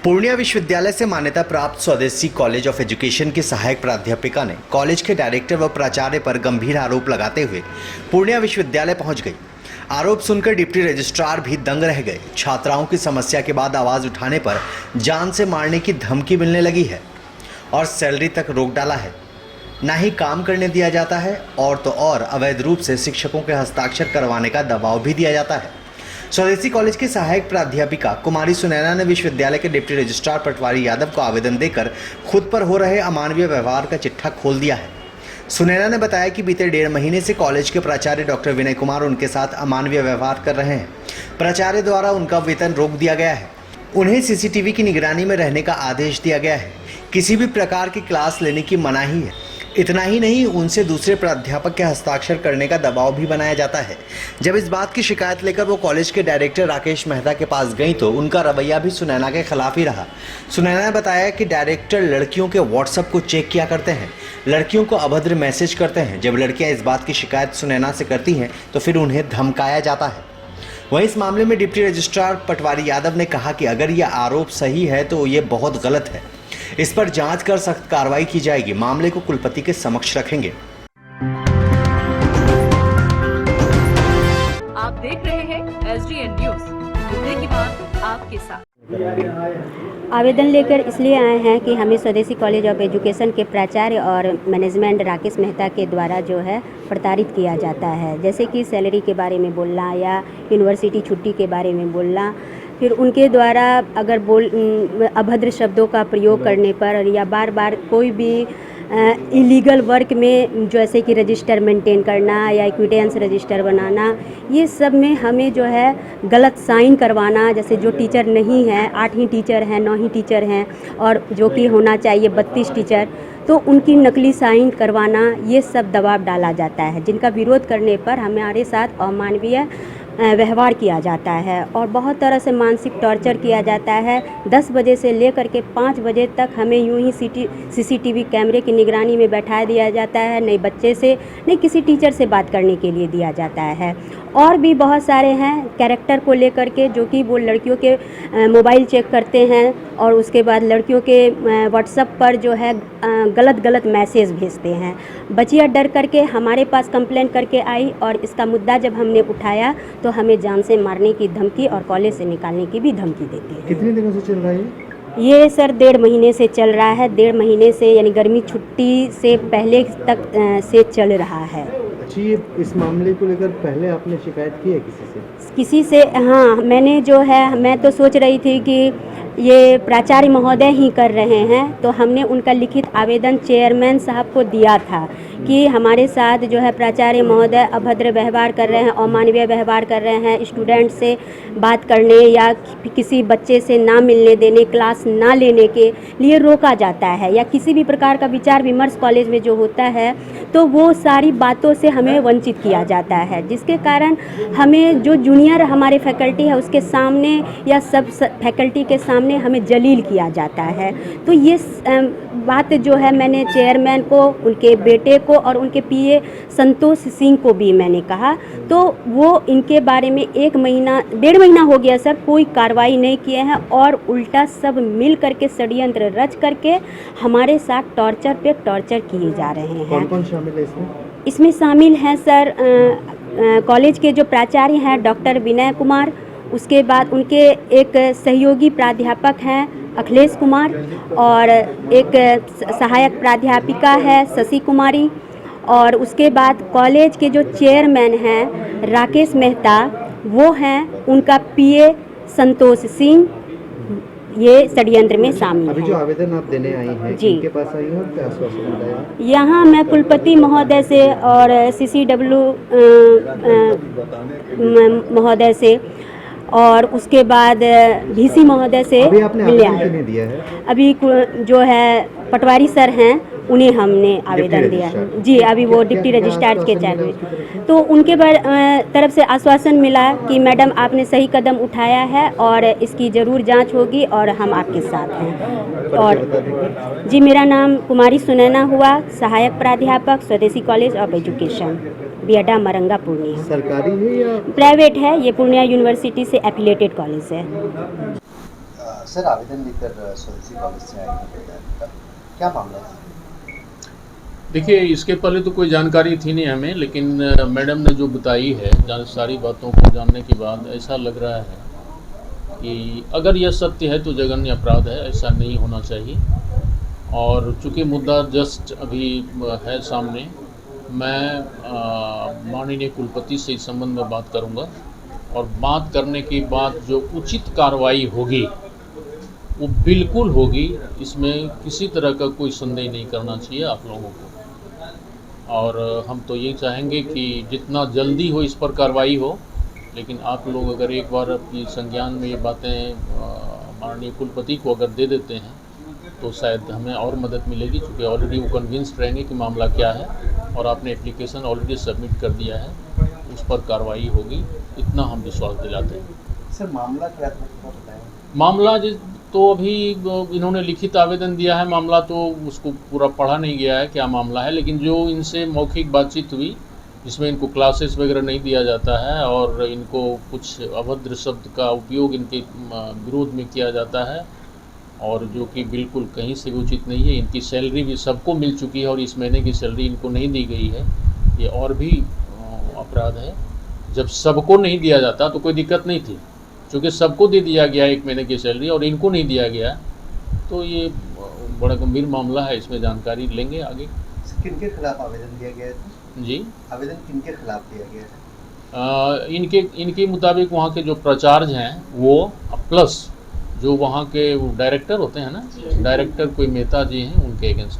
पूर्णिया विश्वविद्यालय से मान्यता प्राप्त स्वदेशी कॉलेज ऑफ एजुकेशन की सहायक प्राध्यापिका ने कॉलेज के डायरेक्टर व प्राचार्य पर गंभीर आरोप लगाते हुए पूर्णिया विश्वविद्यालय पहुंच गई। आरोप सुनकर डिप्टी रजिस्ट्रार भी दंग रह गए। छात्राओं की समस्या के बाद आवाज उठाने पर जान से मारने की धमकी मिलने लगी है और सैलरी तक रोक डाला है। ना ही काम करने दिया जाता है और तो और अवैध रूप से शिक्षकों के हस्ताक्षर करवाने का दबाव भी दिया जाता है। स्वदेशी कॉलेज की सहायक प्राध्यापिका कुमारी सुनैना ने विश्वविद्यालय के डिप्टी रजिस्ट्रार पटवारी यादव को आवेदन देकर खुद पर हो रहे अमानवीय व्यवहार का चिट्ठा खोल दिया है। सुनैना ने बताया कि बीते 1.5 महीने से कॉलेज के प्राचार्य डॉक्टर विनय कुमार उनके साथ अमानवीय व्यवहार कर रहे हैं। प्राचार्य द्वारा उनका वेतन रोक दिया गया है। उन्हें सीसीटीवी की निगरानी में रहने का आदेश दिया गया है। किसी भी प्रकार की क्लास लेने की मनाही है। इतना ही नहीं, उनसे दूसरे प्राध्यापक के हस्ताक्षर करने का दबाव भी बनाया जाता है। जब इस बात की शिकायत लेकर वो कॉलेज के डायरेक्टर राकेश मेहता के पास गई तो उनका रवैया भी सुनैना के खिलाफ ही रहा। सुनैना ने बताया कि डायरेक्टर लड़कियों के व्हाट्सएप को चेक किया करते हैं, लड़कियों को अभद्र मैसेज करते हैं। जब लड़कियां इस बात की शिकायत सुनैना से करती हैं तो फिर उन्हें धमकाया जाता है। वहीं इस मामले में डिप्टी रजिस्ट्रार पटवारी यादव ने कहा कि अगर यह आरोप सही है तो ये बहुत गलत है। इस पर जांच कर सख्त कार्रवाई की जाएगी। मामले को कुलपति के समक्ष रखेंगे। आप देख रहे हैं SDN न्यूज, मुद्दे की बात आपके साथ। आवेदन लेकर इसलिए आए हैं कि हमें स्वदेशी कॉलेज ऑफ एजुकेशन के प्राचार्य और मैनेजमेंट राकेश मेहता के द्वारा जो है प्रताड़ित किया जाता है। जैसे कि सैलरी के बारे में बोलना या यूनिवर्सिटी छुट्टी के बारे में बोलना, फिर उनके द्वारा अगर अभद्र शब्दों का प्रयोग करने पर या बार बार कोई भी इलीगल वर्क में जैसे कि रजिस्टर मेंटेन करना या इक्विटेंस रजिस्टर बनाना, ये सब में हमें जो है गलत साइन करवाना। जैसे जो टीचर नहीं है, 8 ही टीचर हैं, 9 ही टीचर हैं और जो कि होना चाहिए 32 टीचर, तो उनकी नकली साइन करवाना, ये सब दबाव डाला जाता है। जिनका विरोध करने पर हमारे साथ अमानवीय व्यवहार किया जाता है और बहुत तरह से मानसिक टॉर्चर किया जाता है। 10 बजे से लेकर के 5 बजे तक हमें यूं ही सीसीटीवी कैमरे की निगरानी में बैठा दिया जाता है। नहीं बच्चे से, नहीं किसी टीचर से बात करने के लिए दिया जाता है। और भी बहुत सारे हैं कैरेक्टर को लेकर के, जो कि वो लड़कियों के मोबाइल चेक करते हैं और उसके बाद लड़कियों के व्हाट्सएप पर जो है गलत मैसेज भेजते हैं। बच्चियाँ डर करके हमारे पास कंप्लेंट करके आई और इसका मुद्दा जब हमने उठाया तो हमें जान से मारने की धमकी और कॉलेज से निकालने की भी धमकी देती है। कितने दिनों से चल रहा है ये सर 1.5 महीने से चल रहा है। 1.5 महीने से यानी गर्मी छुट्टी से पहले तक से चल रहा है। अच्छा, ये इस मामले को लेकर पहले आपने शिकायत की है किसी से? हाँ, मैंने जो है, मैं तो सोच रही थी कि ये प्राचार्य महोदय ही कर रहे हैं, तो हमने उनका लिखित आवेदन चेयरमैन साहब को दिया था कि हमारे साथ जो है प्राचार्य महोदय अभद्र व्यवहार कर रहे हैं, अमानवीय व्यवहार कर रहे हैं। स्टूडेंट से बात करने या किसी बच्चे से ना मिलने देने, क्लास ना लेने के लिए रोका जाता है, या किसी भी प्रकार का विचार विमर्श कॉलेज में जो होता है तो वो सारी बातों से हमें वंचित किया जाता है। जिसके कारण हमें जो जूनियर हमारे फैकल्टी है उसके सामने या सब फैकल्टी के सामने हमें जलील किया जाता है। तो ये बात जो है मैंने चेयरमैन को, उनके बेटे को और उनके पीए संतोष सिंह को भी मैंने कहा, तो वो इनके बारे में 1 महीना 1.5 महीना हो गया सर, कोई कार्रवाई नहीं किए हैं और उल्टा सब मिल करके षड्यंत्र रच करके हमारे साथ टॉर्चर पे टॉर्चर किए जा रहे हैं। कौन-कौन शामिल है इसमें? इसमें शामिल हैं सर कॉलेज के जो प्राचार्य हैं डॉक्टर विनय कुमार, उसके बाद उनके एक सहयोगी प्राध्यापक हैं अखिलेश कुमार और एक सहायक प्राध्यापिका है शशि कुमारी, और उसके बाद कॉलेज के जो चेयरमैन हैं राकेश मेहता, वो हैं उनका पीए संतोष सिंह, ये षड्यंत्र में शामिल अभी हैं। जो आवेदन आप देने आई हैं, जी, किनके पास आई हैं और क्या आश्वासन मिला है? यहाँ मैं कुलपति महोदय से और CCW महोदय से और उसके बाद VC महोदय से अभी आपने मिले आवेदन हैं। किन्हें दिया है? अभी जो है पटवारी सर हैं, उन्हें हमने आवेदन दिया है। जी, अभी वो डिप्टी रजिस्ट्रार के चेयरमैन, तो उनके तरफ से आश्वासन मिला कि मैडम आपने सही कदम उठाया है और इसकी ज़रूर जांच होगी और हम आपके साथ हैं। और जी, मेरा नाम कुमारी सुनैना हुआ, सहायक प्राध्यापक स्वदेशी college of education, BIADA Maranga, Purnia. सरकारी है या प्राइवेट है, ये पूर्णिया यूनिवर्सिटी से एफिलिएटेड कॉलेज है। सर आवेदन लेकर स्वदेशी कॉलेज से आए हैं, क्या मामला है? देखिए, इसके पहले तो कोई जानकारी थी नहीं हमें, लेकिन मैडम ने जो बताई है सारी बातों को जानने के बाद ऐसा लग रहा है कि अगर यह सत्य है तो जघन्य अपराध है, ऐसा नहीं होना चाहिए। और चूँकि मुद्दा जस्ट अभी है सामने, मैं माननीय कुलपति से इस संबंध में बात करूंगा और बात करने के बाद जो उचित कार्रवाई होगी वो बिल्कुल होगी, इसमें किसी तरह का कोई संदेह नहीं करना चाहिए आप लोगों को। और हम तो ये चाहेंगे कि जितना जल्दी हो इस पर कार्रवाई हो, लेकिन आप लोग अगर एक बार अपनी संज्ञान में ये बातें माननीय कुलपति को अगर दे देते हैं तो शायद हमें और मदद मिलेगी, क्योंकि ऑलरेडी वो कन्विंस्ड रहेंगे कि मामला क्या है और आपने एप्लीकेशन ऑलरेडी सबमिट कर दिया है, उस पर कार्रवाई होगी, इतना हम विश्वास दिलाते हैं। सर मामला क्या था बताएं? मामला तो अभी इन्होंने लिखित आवेदन दिया है, मामला तो उसको पूरा पढ़ा नहीं गया है क्या मामला है, लेकिन जो इनसे मौखिक बातचीत हुई जिसमें इनको क्लासेस वगैरह नहीं दिया जाता है और इनको कुछ अभद्र शब्द का उपयोग इनके विरोध में किया जाता है और जो कि बिल्कुल कहीं से भी उचित नहीं है। इनकी सैलरी भी सबको मिल चुकी है और इस महीने की सैलरी इनको नहीं दी गई है, ये और भी अपराध है। जब सबको नहीं दिया जाता तो कोई दिक्कत नहीं थी, क्योंकि सबको दे दिया गया एक महीने की सैलरी और इनको नहीं दिया गया, तो ये बड़ा गंभीर मामला है, इसमें जानकारी लेंगे आगे। किनके खिलाफ आवेदन दिया गया है जी, आवेदन किनके खिलाफ दिया गया है? इनके मुताबिक वहाँ के जो प्राचार्य हैं वो प्लस जो वहाँ के डायरेक्टर होते हैं ना, डायरेक्टर कोई मेहता जी हैं, उनके अगेंस्ट